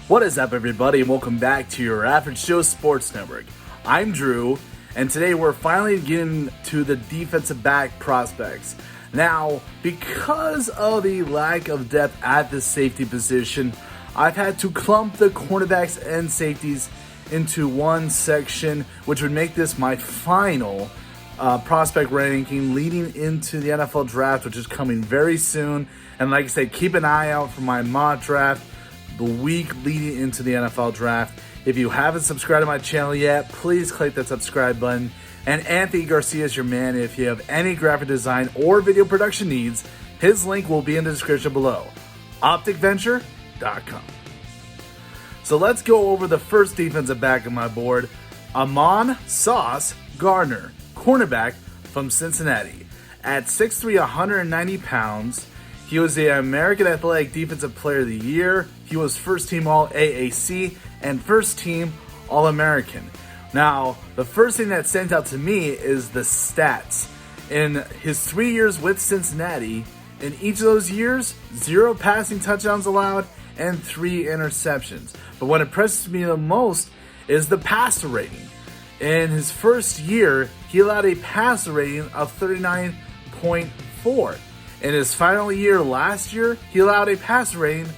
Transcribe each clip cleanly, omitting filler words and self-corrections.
What is up, everybody, and welcome back to your Average Joe Sports Network. I'm Drew, and today we're finally getting to the defensive back prospects. Now, because of the lack of depth at the safety position, I've had to clump the cornerbacks and safeties into one section, which would make this my final prospect ranking leading into the NFL draft, which is coming very soon. And like I said, keep an eye out for my mock draft the week leading into the NFL draft. If you haven't subscribed to my channel yet, please click that subscribe button. And Anthony Garcia is your man. If you have any graphic design or video production needs, his link will be in the description below. OpticVenture.com. So let's go over the first defensive back on my board, Ahmad Sauce Gardner, cornerback from Cincinnati. At 6'3", 190 pounds, he was the American Athletic Defensive Player of the Year. He was first team All-AAC and first team All-American. Now, the first thing that stands out to me is the stats. In his 3 years with Cincinnati, in each of those years, 0 passing touchdowns allowed and 3 interceptions. But what impresses me the most is the passer rating. In his first year, he allowed a passer rating of 39.4. In his final year last year, he allowed a passer rating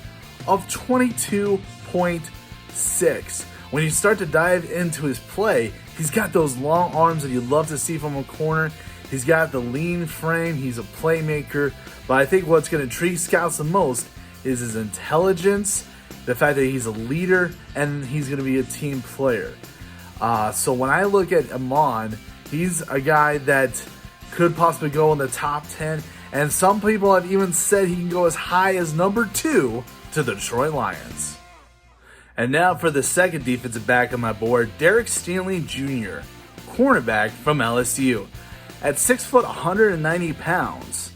of 22.6. When you start to dive into his play, he's got those long arms that you love to see from a corner. He's got the lean frame. He's a playmaker. But I think what's going to intrigue scouts the most is his intelligence, the fact that he's a leader, and he's going to be a team player. So when I look at Ahmad, he's a guy that could possibly go in the top 10. And some people have even said he can go as high as number 2 to the Detroit Lions. And now for the second defensive back on my board, Derek Stingley Jr., cornerback from LSU. At 6 foot 190 pounds,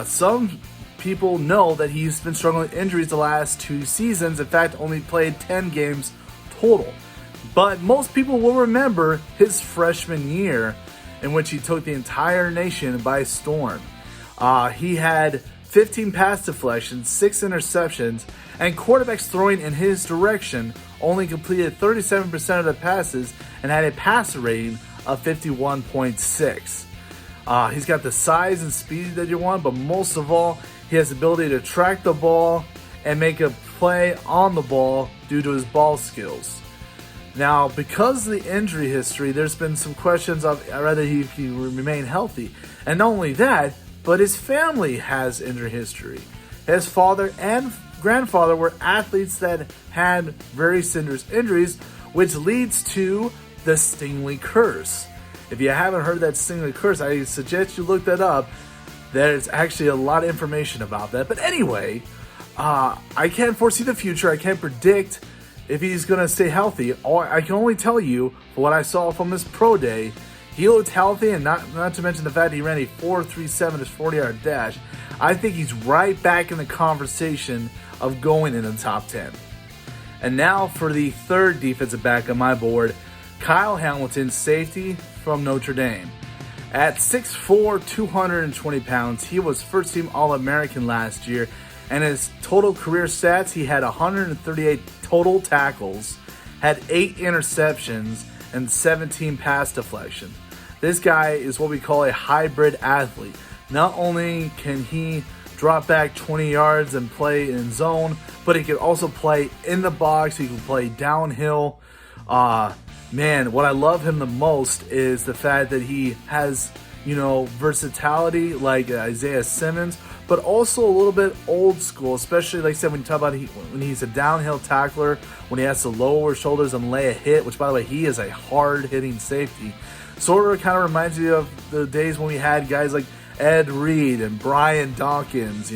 some people know that he's been struggling with injuries the last 2 seasons. In fact, only played 10 games total. But most people will remember his freshman year, in which he took the entire nation by storm. He had 15 pass deflections, 6 interceptions, and quarterbacks throwing in his direction only completed 37% of the passes and had a passer rating of 51.6. He's got the size and speed that you want, but most of all, he has the ability to track the ball and make a play on the ball due to his ball skills. Now, because of the injury history, there's been some questions of whether he remain healthy. And not only that, but his family has injury history. His father and grandfather were athletes that had very serious injuries, which leads to the Stingley Curse. If you haven't heard that Stingley Curse, I suggest you look that up. There's actually a lot of information about that. But anyway, I can't foresee the future. I can't predict if he's going to stay healthy. I can only tell you, for what I saw from his pro day, he looked healthy, and not to mention the fact he ran a 4.37 his 40-yard dash. I think he's right back in the conversation of going in the top 10. And now for the third defensive back on my board, Kyle Hamilton, safety from Notre Dame. At 6'4", 220 pounds, he was first-team All-American last year, and his total career stats, he had 138 total tackles, had 8 interceptions, and 17 pass deflections. This guy is what we call a hybrid athlete. Not only can he drop back 20 yards and play in zone, but he can also play in the box. He can play downhill. Man, what I love him the most is the fact that he has, versatility like Isaiah Simmons, but also a little bit old school, especially like I said, when you talk about when he's a downhill tackler, when he has to lower his shoulders and lay a hit, which by the way, he is a hard-hitting safety. Sort of kind of reminds me of the days when we had guys like Ed Reed and Brian Dawkins,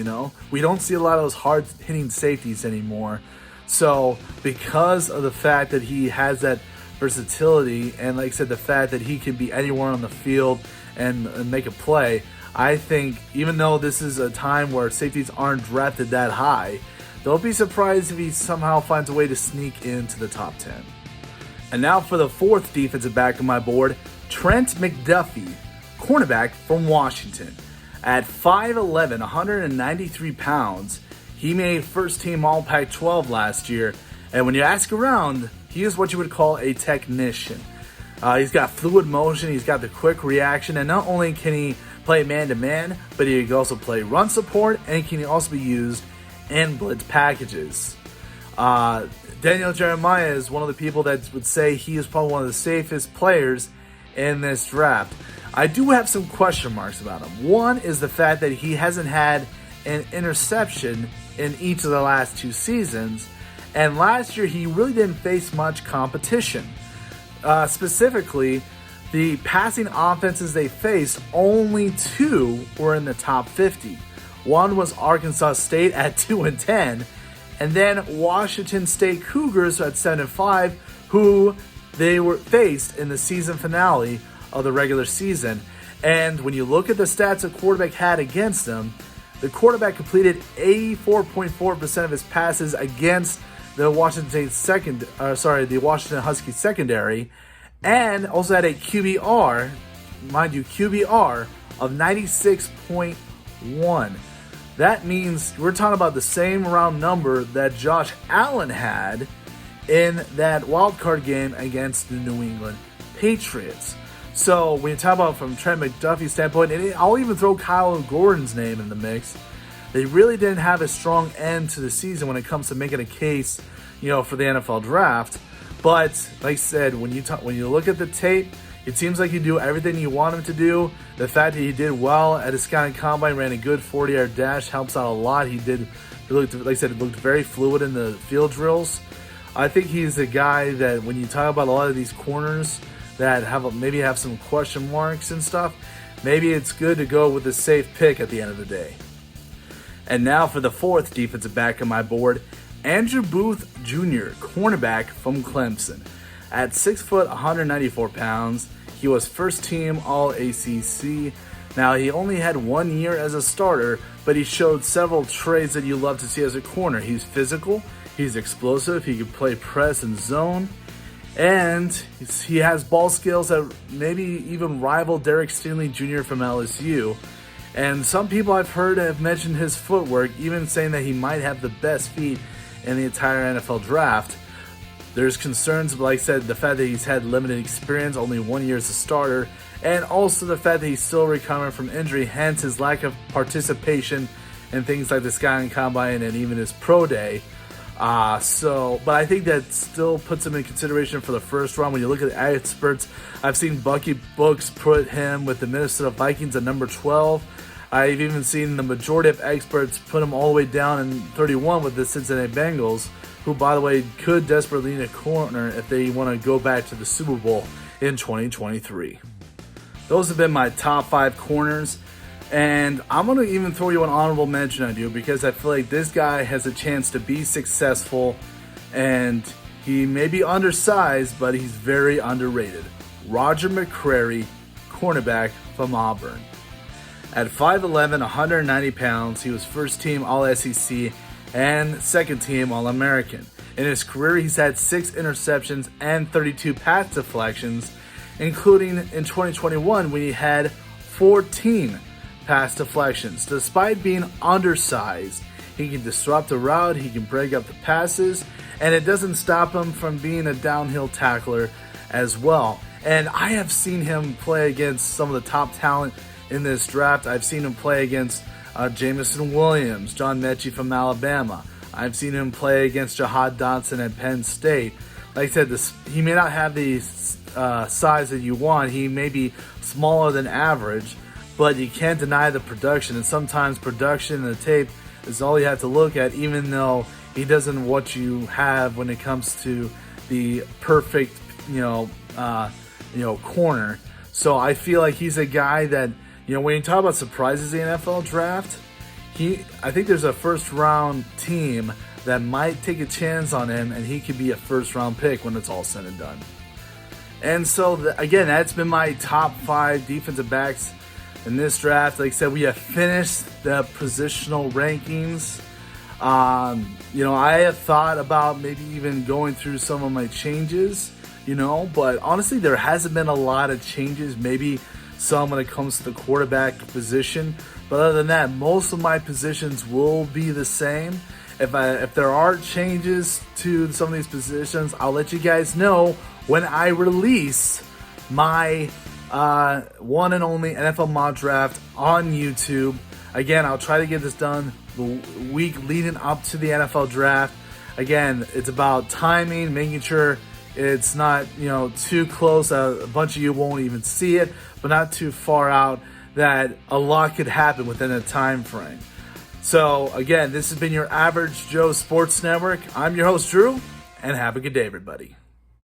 We don't see a lot of those hard-hitting safeties anymore. So because of the fact that he has that versatility, and like I said, the fact that he can be anywhere on the field and make a play, I think even though this is a time where safeties aren't drafted that high, don't be surprised if he somehow finds a way to sneak into the top 10. And now for the fourth defensive back on my board, Trent McDuffie, cornerback from Washington. At 5'11", 193 pounds, he made first team All Pac-12 last year And when you ask around, he is what you would call a technician. He's got fluid motion, he's got the quick reaction, and not only can he play man-to-man, but he can also play run support, and he can also be used in blitz packages. Daniel Jeremiah is one of the people that would say he is probably one of the safest players in this draft. I do have some question marks about him. One is the fact that he hasn't had an interception in each of the last 2 seasons, and last year he really didn't face much competition. Specifically, the passing offenses they faced, only 2 were in the top 50. One was Arkansas State at 2-10, and then Washington State Cougars at 7-5, who they were faced in the season finale of the regular season. And when you look at the stats the quarterback had against them, the quarterback completed 84.4% of his passes against the Washington Huskies secondary, and also had a QBR, mind you, QBR of 96.1. That means we're talking about the same round number that Josh Allen had in that wildcard game against the New England Patriots. So when you talk about from Trent McDuffie's standpoint, and I'll even throw Kyle Gordon's name in the mix, they really didn't have a strong end to the season when it comes to making a case, for the NFL draft. But like I said, when you look at the tape, it seems like he do everything you want him to do. The fact that he did well at his scouting combine, ran a good 40-yard dash, helps out a lot. He looked very fluid in the field drills. I think he's a guy that when you talk about a lot of these corners that maybe have some question marks and stuff, maybe it's good to go with a safe pick at the end of the day. And now for the 4th defensive back on my board, Andrew Booth Jr., cornerback from Clemson. At 6 foot, 194 pounds, he was first team All-ACC. Now, he only had 1 year as a starter, but he showed several traits that you love to see as a corner. He's physical, he's explosive, he can play press and zone, and he has ball skills that maybe even rival Derek Stingley Jr. from LSU. And some people I've heard have mentioned his footwork, even saying that he might have the best feet in the entire NFL draft. There's concerns, like I said, the fact that he's had limited experience, only 1 year as a starter, and also the fact that he's still recovering from injury, hence his lack of participation in things like the Scouting Combine and even his pro day. But I think that still puts him in consideration for the first round. When you look at the experts, I've seen Bucky Books put him with the Minnesota Vikings at number 12. I've even seen the majority of experts put him all the way down in 31 with the Cincinnati Bengals, who, by the way, could desperately need a corner if they want to go back to the Super Bowl in 2023. Those have been my top 5 corners. And I'm going to even throw you an honorable mention on you because I feel like this guy has a chance to be successful, and he may be undersized, but he's very underrated. Roger McCreary, cornerback from Auburn. At 5'11", 190 pounds, he was first team All-SEC and second team All-American. In his career, he's had 6 interceptions and 32 pass deflections, including in 2021 when he had 14 pass deflections. Despite being undersized, he can disrupt a route, he can break up the passes, and it doesn't stop him from being a downhill tackler as well. And I have seen him play against some of the top talent in this draft. I've seen him play against Jamison Williams, John Mechie from Alabama. I've seen him play against Jahad Dotson at Penn State. Like I said, he may not have the size that you want. He may be smaller than average, but you can't deny the production. And sometimes production in the tape is all you have to look at, even though he doesn't what you have when it comes to the perfect, corner. So I feel like he's a guy that, when you talk about surprises in the NFL draft, I think there's a first round team that might take a chance on him, and he could be a first round pick when it's all said and done. And so again, that's been my top 5 defensive backs in this draft. Like I said, we have finished the positional rankings. I have thought about maybe even going through some of my changes, but honestly, there hasn't been a lot of changes. Maybe some when it comes to the quarterback position. But other than that, most of my positions will be the same. If there are changes to some of these positions, I'll let you guys know when I release my one and only NFL mock draft on YouTube. Again, I'll try to get this done the week leading up to the NFL draft. Again, it's about timing, making sure it's not, too close. A bunch of you won't even see it, but not too far out that a lot could happen within a time frame. So again, this has been your Average Joe Sports Network. I'm your host, Drew, and have a good day, everybody.